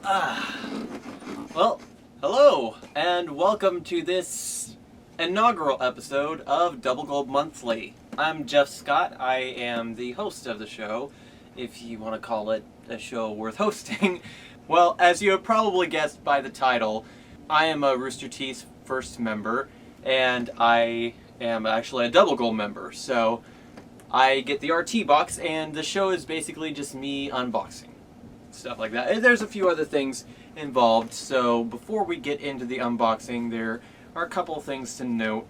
Well, hello, and welcome to this inaugural episode of Double Gold Monthly. I'm Jeff Scott. I am the host of the show, if you want to call it a show worth hosting. Well, as you have probably guessed by the title, I am a Rooster Teeth's first member, and I am actually a Double Gold member, so I get the RT box, and the show is basically just me unboxing stuff like that. And there's a few other things involved, so before we get into the unboxing, there are a couple of things to note.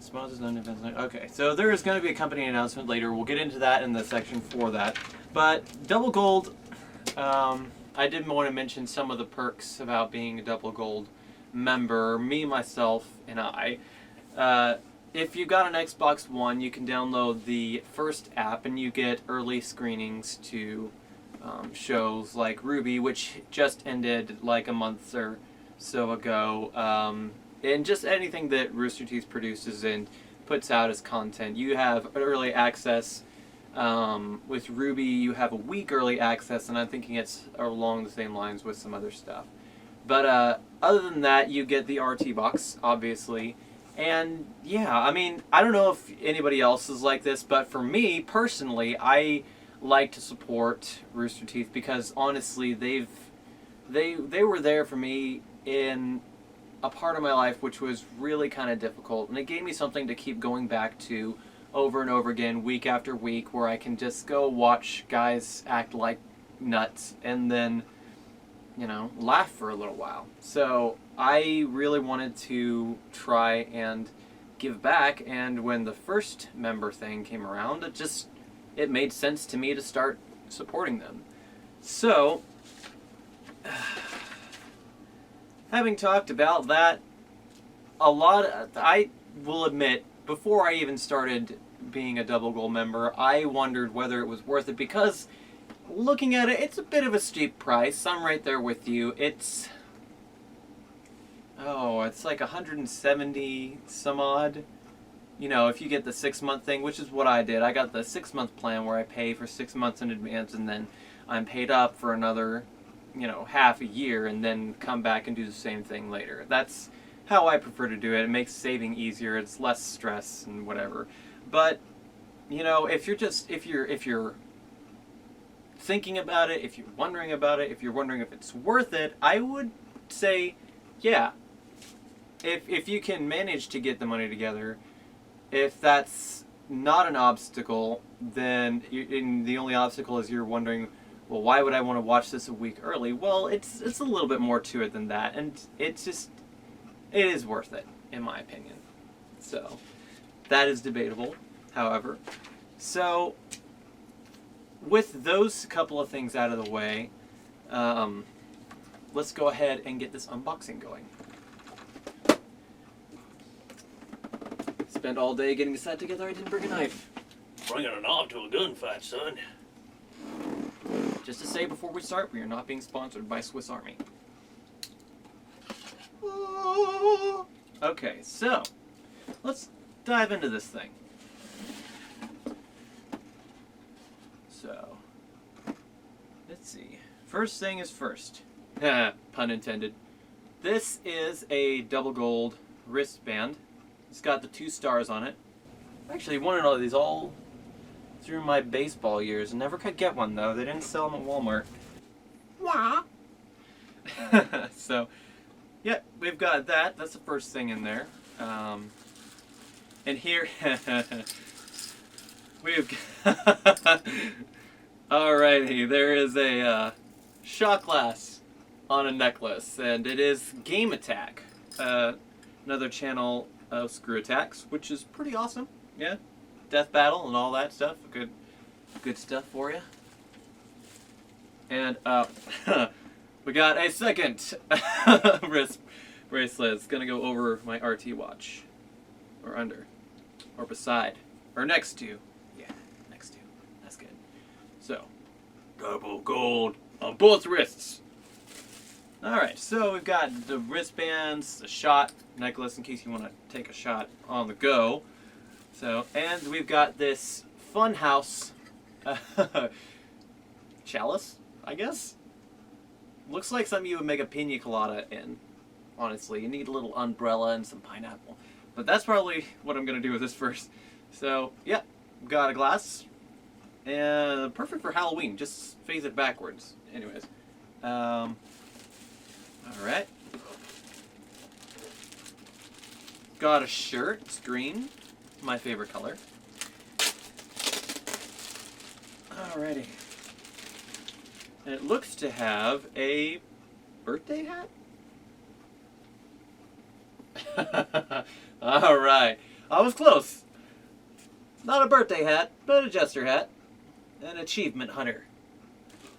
Okay, so there is going to be a company announcement later. We'll get into that in the section for that. But Double Gold, I did want to mention some of the perks about being a Double Gold member, me, myself, and I. If you got an Xbox One, you can download the First app and you get early screenings to shows like RWBY, which just ended like a month or so ago, and just anything that Rooster Teeth produces and puts out as content. You have early access. With RWBY, you have a week early access, and I'm thinking it's along the same lines with some other stuff. But other than that, you get the RT box, obviously. And yeah, I mean, I don't know if anybody else is like this, but for me personally, I like to support Rooster Teeth because honestly, they were there for me in a part of my life which was really kind of difficult, and it gave me something to keep going back to over and over again, week after week, where I can just go watch guys act like nuts and then, you know, laugh for a little while. So I really wanted to try and give back, and when the first member thing came around, it made sense to me to start supporting them. So, having talked about that, I will admit, before I even started being a Double Gold member, I wondered whether it was worth it, because looking at it, it's a bit of a steep price. I'm right there with you. It's like 170 some odd. You know, if you get the 6-month thing, which is what I did. I got the 6-month plan where I pay for 6 months in advance, and then I'm paid up for another, half a year, and then come back and do the same thing later. That's how I prefer to do it. It makes saving easier. It's less stress and whatever. But, if you're thinking about it, if you're wondering about it, if you're wondering if it's worth it, I would say, yeah. If you can manage to get the money together, if that's not an obstacle, then the only obstacle is you're wondering, well, why would I want to watch this a week early? Well, it's a little bit more to it than that, and it is worth it, in my opinion. So, that is debatable, however. So, with those couple of things out of the way, let's go ahead and get this unboxing going. Spent all day getting the set together. I didn't bring a knife. Bringing a knob to a gunfight, son. Just to say before we start, we are not being sponsored by Swiss Army. Okay, so let's dive into this thing. So, let's see. First thing is first. Pun intended. This is a Double Gold wristband. It's got the 2 stars on it. I actually wanted all of these all through my baseball years and never could get one, though. They didn't sell them at Walmart. Yeah. So, yeah, we've got that. That's the first thing in there. And here, we've got alrighty, there is a shot glass on a necklace, and it is Game Attack, another channel of Screw Attacks, which is pretty awesome. Yeah, Death Battle and all that stuff. Good stuff for you. And we got a second wrist bracelet. It's gonna go over my RT watch, or under, or beside, or next to. Yeah, next to. That's good. So, Double Gold on both wrists. Alright, so we've got the wristbands, the shot necklace in case you want to take a shot on the go. So, and we've got this Funhouse chalice? I guess. Looks like something you would make a pina colada in. Honestly, you need a little umbrella and some pineapple. But that's probably what I'm going to do with this first. So, yeah, got a glass. And perfect for Halloween. Just face it backwards. Anyways. Alright. Got a shirt. It's green. My favorite color. Alrighty. And it looks to have a birthday hat? Alright. I was close. Not a birthday hat, but a jester hat. An achievement hunter.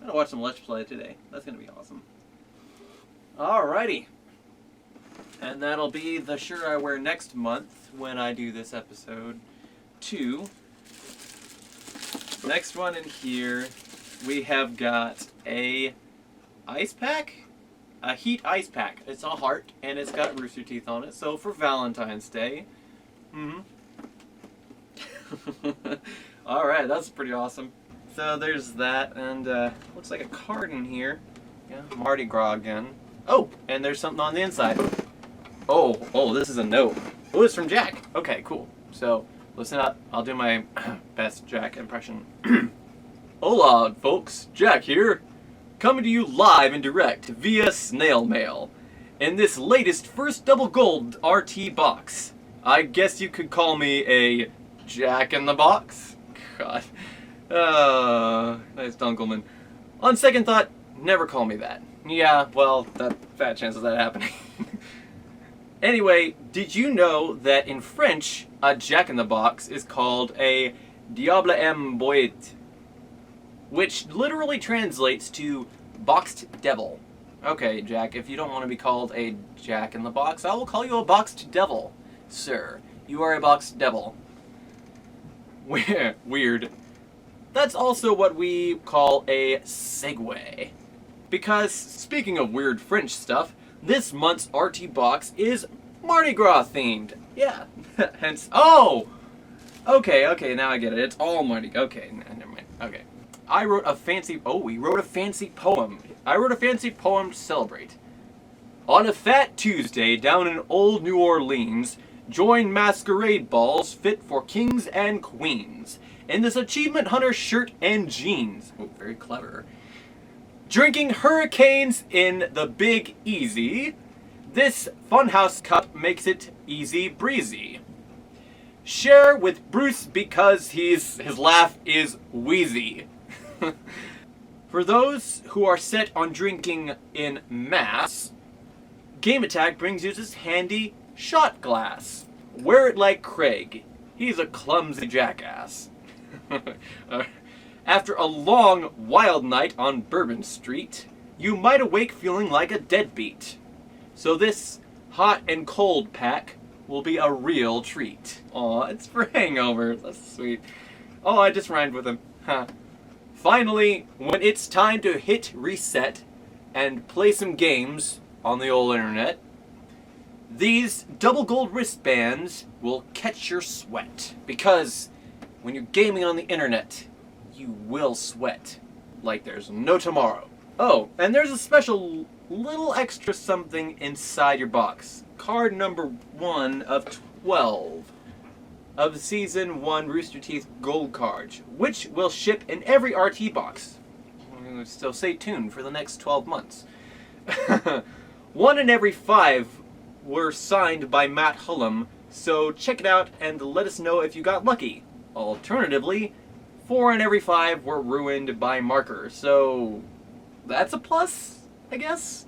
I'm gonna watch some Let's Play today. That's gonna be awesome. Alrighty. And that'll be the shirt I wear next month when I do this episode 2. Next one in here, we have got a ice pack. A heat ice pack. It's a heart, and it's got rooster teeth on it. So for Valentine's Day. Alright, that's pretty awesome. So there's that, and looks like a card in here. Yeah, Mardi Gras again. Oh, and there's something on the inside. Oh, this is a note. Oh, it's from Jack. Okay, cool. So, listen up. I'll do my best Jack impression. Hola, folks. Jack here. Coming to you live and direct via snail mail. In this latest first double gold RT box. I guess you could call me a Jack in the Box. God. Nice Dunkelman. On second thought, never call me that. Yeah, well, that fat chance of that happening. Anyway, did you know that in French, a Jack in the Box is called a Diable en boîte, which literally translates to boxed devil. Okay, Jack, if you don't want to be called a Jack in the Box, I will call you a boxed devil. Sir, you are a boxed devil. Weird. That's also what we call a segue. Because, speaking of weird French stuff, this month's RT box is Mardi Gras themed. Yeah. Hence, oh! Okay, now I get it. It's all Mardi Gras. Okay, never mind. Okay. We wrote a fancy poem. I wrote a fancy poem to celebrate. On a fat Tuesday down in old New Orleans, join masquerade balls fit for kings and queens. In this achievement hunter shirt and jeans. Oh, very clever. Drinking hurricanes in the Big Easy. This funhouse cup makes it easy breezy. Share with Bruce because his laugh is wheezy. For those who are set on drinking in mass, Game Attack brings you this handy shot glass. Wear it like Craig. He's a clumsy jackass. After a long, wild night on Bourbon Street, you might awake feeling like a deadbeat. So this hot and cold pack will be a real treat. Aw, it's for hangovers. That's sweet. Oh, I just rhymed with him. Huh. Finally, when it's time to hit reset and play some games on the old internet, these double gold wristbands will catch your sweat. Because when you're gaming on the internet, you will sweat like there's no tomorrow. Oh, and there's a special little extra something inside your box. Card number 1 of 12 of Season 1 Rooster Teeth Gold cards, which will ship in every RT box. So stay tuned for the next 12 months. 1 in every 5 were signed by Matt Hullum, so check it out and let us know if you got lucky. Alternatively, 4 in every 5 were ruined by marker, so that's a plus, I guess?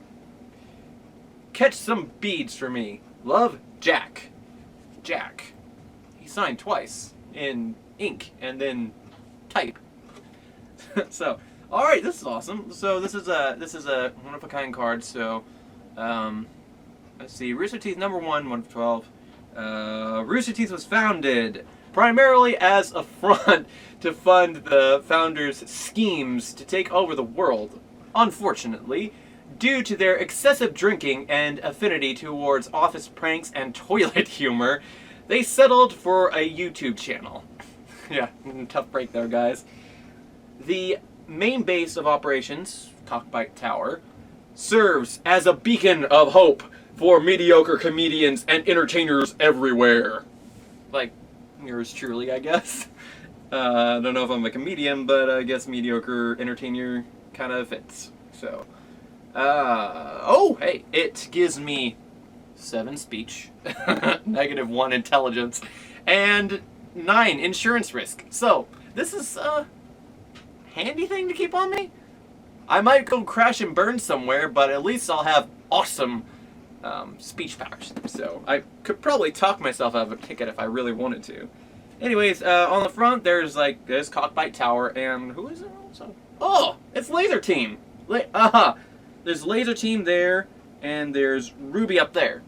Catch some beads for me. Love, Jack. Jack. He signed twice in ink and then type. So, alright, this is awesome. So this is a one-of-a-kind card, so let's see, Rooster Teeth number 1 of 12. Rooster Teeth was founded primarily as a front to fund the founders' schemes to take over the world. Unfortunately, due to their excessive drinking and affinity towards office pranks and toilet humor, they settled for a YouTube channel. Yeah, tough break there, guys. The main base of operations, Cockbite Tower, serves as a beacon of hope for mediocre comedians and entertainers everywhere. Like, yours truly, I guess. I don't know if I'm a comedian, but I guess mediocre entertainer kind of fits. So, oh, hey, it gives me 7 speech, -1 intelligence, and 9 insurance risk. So, this is a handy thing to keep on me. I might go crash and burn somewhere, but at least I'll have awesome speech powers. So, I could probably talk myself out of a ticket if I really wanted to. Anyways, on the front, there's this Cockbite Tower, and who is it also? Oh, it's Laser Team! There's Laser Team there, and there's Ruby up there.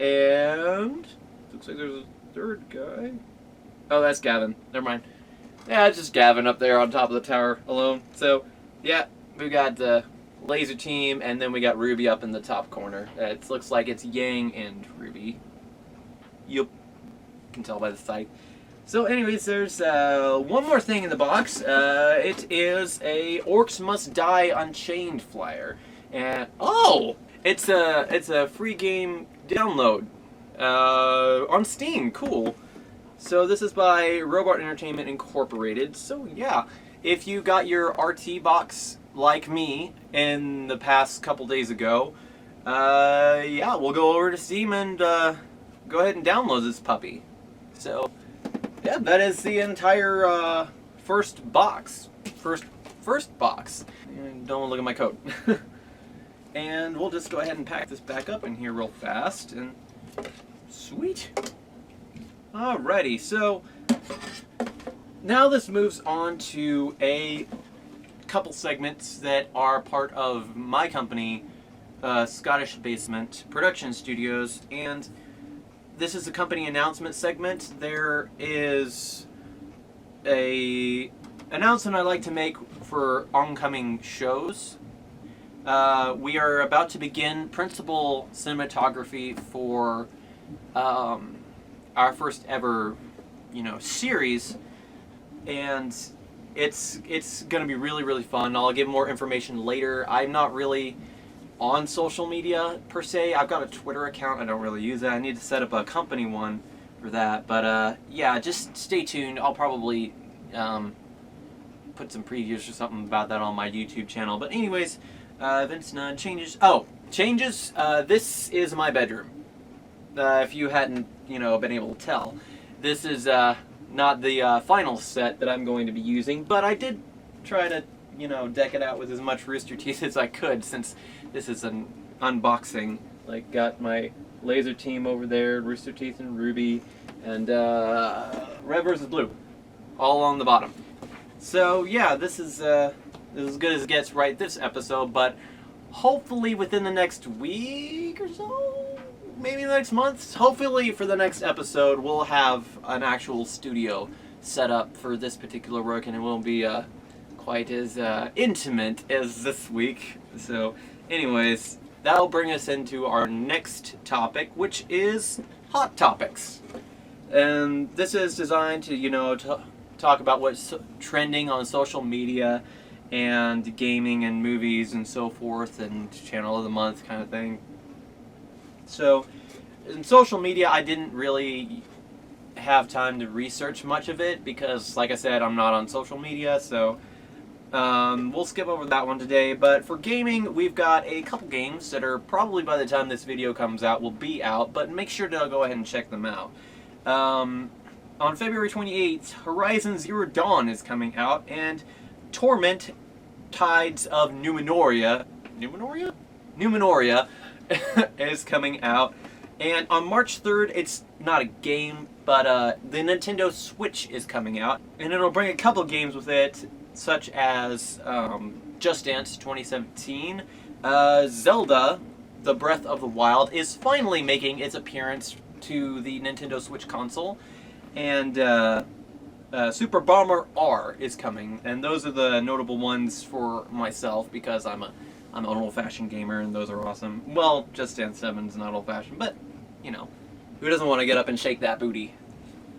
And looks like there's a third guy. Oh, that's Gavin. Never mind. Yeah, it's just Gavin up there on top of the tower alone. So, yeah, we got the Laser Team, and then we got Ruby up in the top corner. It looks like it's Yang and Ruby. Yup. Can tell by the sight. So anyways, there's one more thing in the box. It is a Orcs Must Die Unchained flyer. And oh! It's a free game download on Steam. Cool. So this is by Robot Entertainment Incorporated. So yeah, if you got your RT box like me in the past couple days ago, yeah, we'll go over to Steam and go ahead and download this puppy. So yeah, that is the entire first box. First box. And don't look at my coat. And we'll just go ahead and pack this back up in here real fast. And sweet. Alrighty, so now this moves on to a couple segments that are part of my company, Scottish Basement Production Studios, and this is a company announcement segment. There is a announcement I'd like to make for oncoming shows. We are about to begin principal cinematography for our first ever, series, and it's going to be really, really fun. I'll give more information later. I'm not really on social media per se. I've got a Twitter account. I don't really use that. I need to set up a company one for that. But yeah, just stay tuned. I'll probably put some previews or something about that on my YouTube channel. But anyways, events none, changes. Oh, changes. This is my bedroom. If you hadn't, been able to tell, this is not the final set that I'm going to be using. But I did try to, deck it out with as much Rooster Teeth as I could, since this is an unboxing. Like, got my Laser Team over there, Rooster Teeth and Ruby, and Red vs. Blue, all on the bottom. So yeah, this is as good as it gets right this episode, but hopefully within the next week or so, maybe the next month, hopefully for the next episode, we'll have an actual studio set up for this particular work, and it won't be quite as intimate as this week. So anyways, that'll bring us into our next topic, which is Hot Topics. And this is designed to, talk about what's trending on social media and gaming and movies and so forth, and channel of the month kind of thing. So in social media, I didn't really have time to research much of it because, like I said, I'm not on social media, so we'll skip over that one today. But for gaming, we've got a couple games that are probably, by the time this video comes out, will be out, but make sure to go ahead and check them out. On February 28th, Horizon Zero Dawn is coming out, and Torment Tides of Numenoria is coming out. And on March 3rd, it's not a game, but the Nintendo Switch is coming out, and it'll bring a couple games with it, such as Just Dance 2017. Zelda, The Breath of the Wild, is finally making its appearance to the Nintendo Switch console, and Super Bomber R is coming, and those are the notable ones for myself because I'm an old-fashioned gamer, and those are awesome. Well, Just Dance 7's not old-fashioned, but who doesn't want to get up and shake that booty?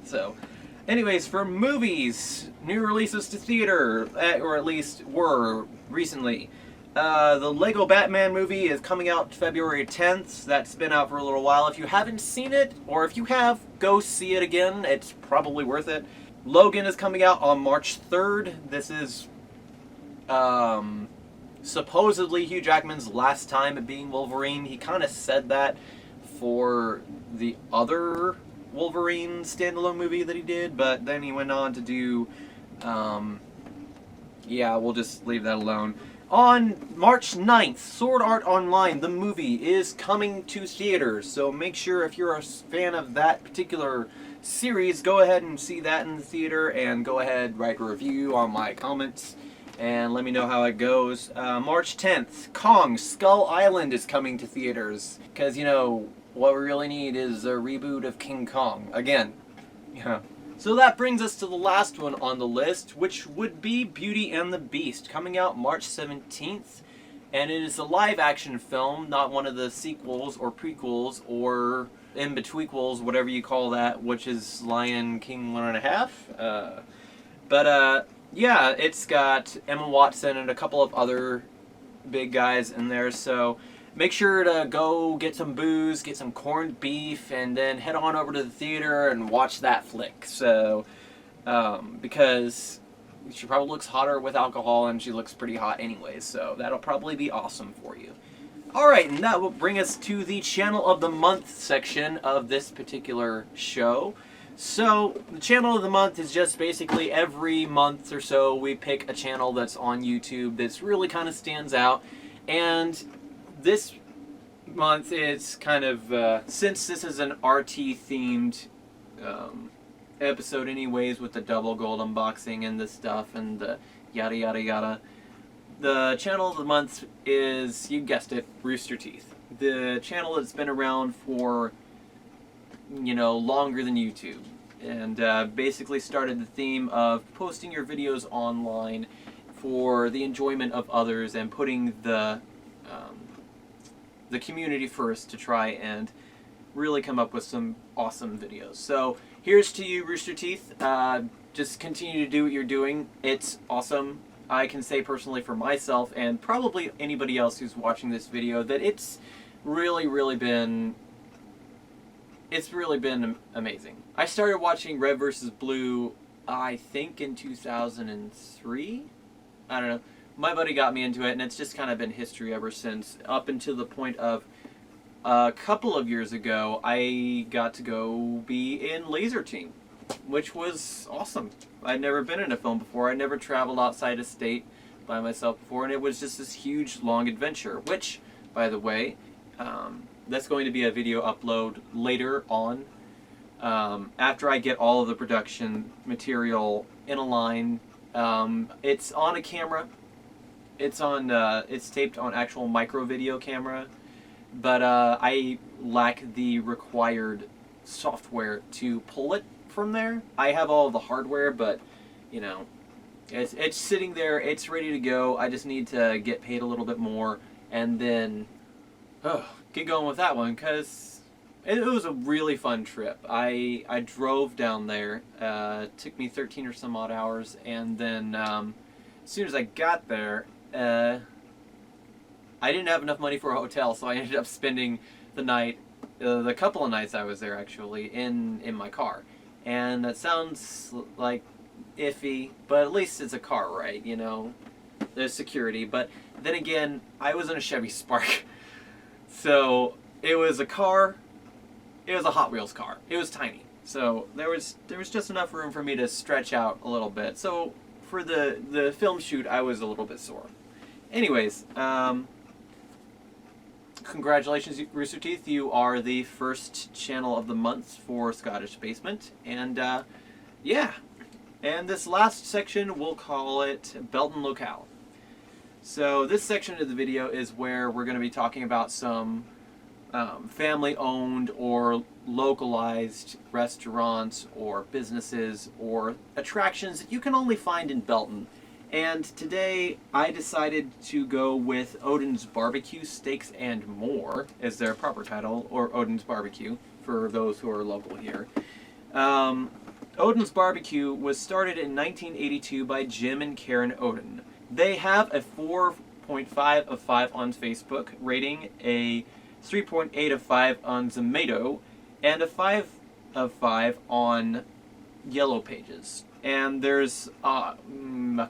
So, Anyways, for movies, new releases to theater, or at least were recently. The Lego Batman movie is coming out February 10th. That's been out for a little while. If you haven't seen it, or if you have, go see it again. It's probably worth it. Logan is coming out on March 3rd. This is supposedly Hugh Jackman's last time at being Wolverine. He kind of said that for the other Wolverine standalone movie that he did, but then he went on to do, yeah, we'll just leave that alone. On March 9th, Sword Art Online, the movie, is coming to theaters, so make sure if you're a fan of that particular series, go ahead and see that in the theater, and go ahead, write a review on my comments, and let me know how it goes. March 10th, Kong Skull Island is coming to theaters, because, you know, what we really need is a reboot of King Kong. Again. Yeah. So that brings us to the last one on the list, which would be Beauty and the Beast, coming out March 17th. And it is a live-action film, not one of the sequels or prequels or in-betweequels, whatever you call that, which is Lion King 1.5. Yeah, it's got Emma Watson and a couple of other big guys in there, so make sure to go get some booze, get some corned beef, and then head on over to the theater and watch that flick. So, because she probably looks hotter with alcohol, and she looks pretty hot anyways, so that'll probably be awesome for you. Alright, and that will bring us to the Channel of the Month section of this particular show. So, the Channel of the Month is just basically every month or so we pick a channel that's on YouTube that's really kind of stands out, and this month it's kind of, since this is an RT-themed episode anyways, with the double gold unboxing and the stuff and the yada yada yada, the channel of the month is, you guessed it, Rooster Teeth. The channel that's been around for, you know, longer than YouTube, and basically started the theme of posting your videos online for the enjoyment of others and putting the community first to try and really come up with some awesome videos. So here's to you, Rooster Teeth. Just continue to do what you're doing. It's awesome. I can say personally for myself, and probably anybody else who's watching this video, that it's really been amazing. I started watching Red vs. Blue, I think in 2003? I don't know. My buddy got me into it, and it's just kind of been history ever since, up until the point of a couple of years ago, I got to go be in Laser Team, which was awesome. I'd never been in a film before. I never traveled outside of state by myself before, and it was just this huge, long adventure, which, by the way, that's going to be a video upload later on, after I get all of the production material in a line. It's on a camera. It's taped on actual micro video camera, but I lack the required software to pull it from there. I have all the hardware, but you know, it's sitting there, it's ready to go. I just need to get paid a little bit more and then get going with that one, because it was a really fun trip. I drove down there. It took me 13 or some odd hours, and then as soon as I got there, I didn't have enough money for a hotel, so I ended up spending the night, the couple of nights I was there actually, in my car. And that sounds like iffy, but at least it's a car, right? You know, there's security. But then again, I was in a Chevy Spark, so it was a car. It was a Hot Wheels car. It was tiny, so there was just enough room for me to stretch out a little bit. So for the film shoot, I was a little bit sore. Anyways, congratulations, Rooster Teeth. You are the first channel of the month for Scottish Basement. And, yeah. And this last section, we'll call it Belton Locale. So this section of the video is where we're going to be talking about some family-owned or localized restaurants or businesses or attractions that you can only find in Belton. And today I decided to go with Odin's Barbecue Steaks and More as their proper title, or Odin's Barbecue for those who are local here. Odin's Barbecue was started in 1982 by Jim and Karen Odin. They have a 4.5 of 5 on Facebook rating, a 3.8 of 5 on Zomato, and a 5 of 5 on Yellow Pages. And there's a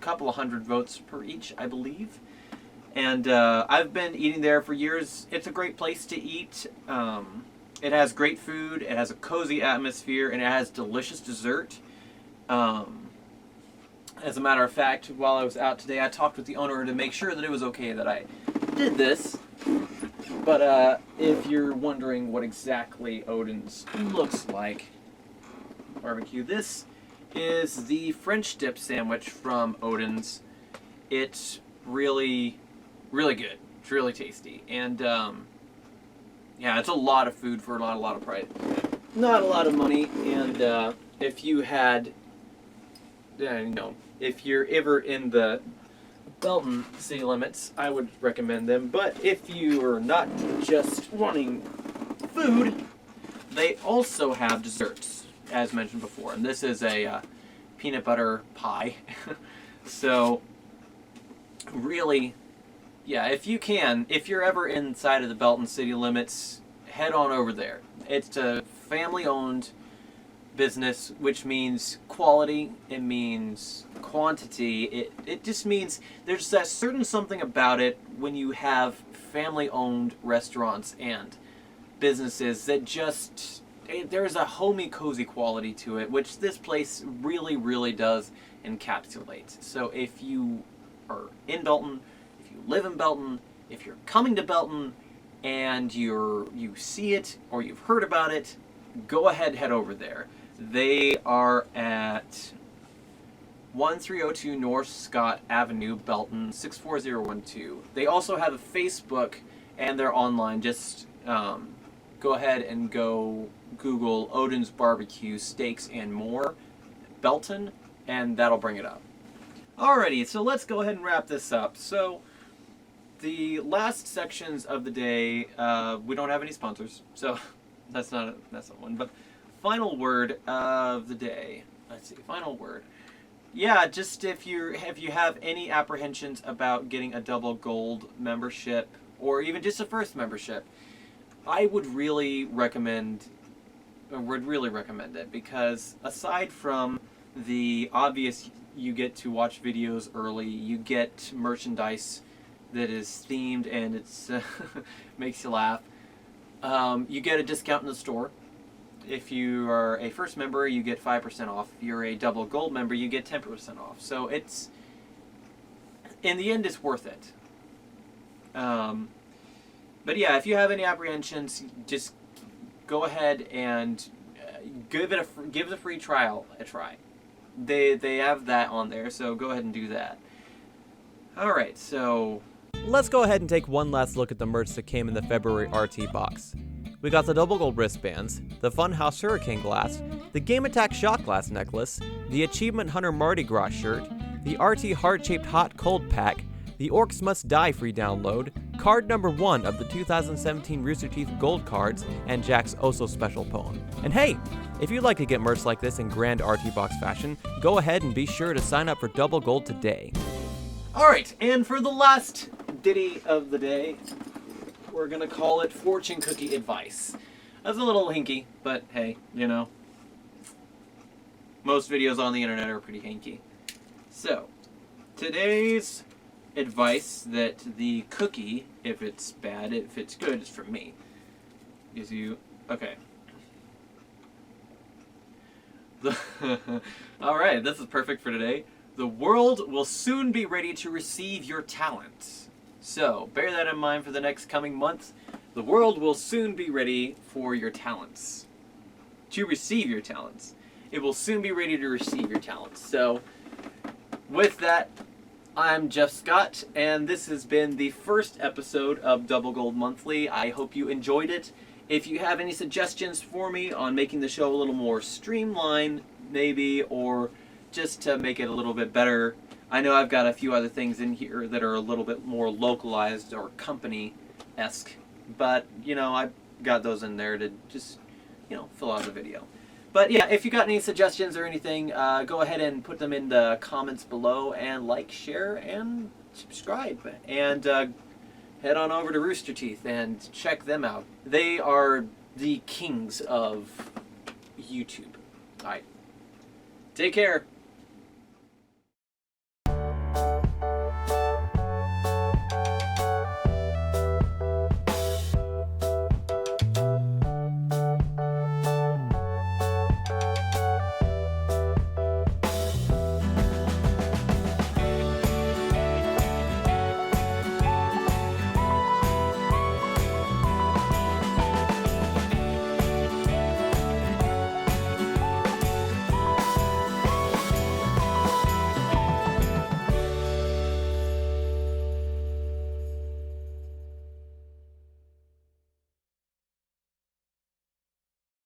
couple of hundred votes per each, I believe. And I've been eating there for years. It's a great place to eat. It has great food, it has a cozy atmosphere, and it has delicious dessert. As a matter of fact, while I was out today, I talked with the owner to make sure that it was okay that I did this. But if you're wondering what exactly Odin's looks like, barbecue, this is the French dip sandwich from Odin's. It's really, really good. It's really tasty. And yeah, it's a lot of food for not a lot of price. Not a lot of money. And if you had, if you're ever in the Belton city limits, I would recommend them. But if you are not just wanting food, they also have desserts, as mentioned before. And this is a peanut butter pie. So, really, yeah, if you can, if you're ever inside of the Belton city limits, head on over there. It's a family-owned business, which means quality, it means quantity, it just means there's that certain something about it when you have family-owned restaurants and businesses that just, there's a homey, cozy quality to it, which this place really, really does encapsulate. So if you are in Belton, if you live in Belton, if you're coming to Belton and you see it or you've heard about it, go ahead, head over there. They are at 1302 North Scott Avenue, Belton, 64012. They also have a Facebook and they're online. Just go ahead and go Google Odin's Barbecue Steaks and More Belton, and that'll bring it up. Alrighty, so let's go ahead and wrap this up. So the last sections of the day, we don't have any sponsors, so that's not one. But final word of the day. Let's see, final word. Yeah, just if you have any apprehensions about getting a double gold membership or even just a first membership, I would really recommend it, because aside from the obvious, you get to watch videos early, you get merchandise that is themed and it's makes you laugh. You get a discount in the store. If you are a first member, you get 5% off. If you're a double gold member, you get 10% off. So it's, in the end, it's worth it. But yeah, if you have any apprehensions, just go ahead and give the free trial a try. They have that on there, so go ahead and do that. Alright, so let's go ahead and take one last look at the merch that came in the February RT box. We got the double gold wristbands, the Funhouse Hurricane glass, the Game Attack shot glass necklace, the Achievement Hunter Mardi Gras shirt, the RT heart-shaped hot cold pack, the Orcs Must Die free download, card number 1 of the 2017 Rooster Teeth gold cards, and Jack's Oso special poem. And hey, if you'd like to get merch like this in grand RT box fashion, go ahead and be sure to sign up for double gold today. alright, and for the last ditty of the day, we're gonna call it fortune cookie advice. That's a little hinky, but hey, most videos on the internet are pretty hinky. So, today's advice that the cookie, if it's bad, if it's good, is from me. Is you, okay. Alright, this is perfect for today. The world will soon be ready to receive your talent. So, bear that in mind for the next coming month. The world will soon be ready for your talents. To receive your talents. It will soon be ready to receive your talents. So, with that, I'm Jeff Scott, and this has been the first episode of Double Gold Monthly. I hope you enjoyed it. If you have any suggestions for me on making the show a little more streamlined, maybe, or just to make it a little bit better, I know I've got a few other things in here that are a little bit more localized or company-esque, but, I've got those in there to just, fill out the video. But yeah, if you got any suggestions or anything, go ahead and put them in the comments below, and like, share, and subscribe. And head on over to Rooster Teeth and check them out. They are the kings of YouTube. Alright. Take care.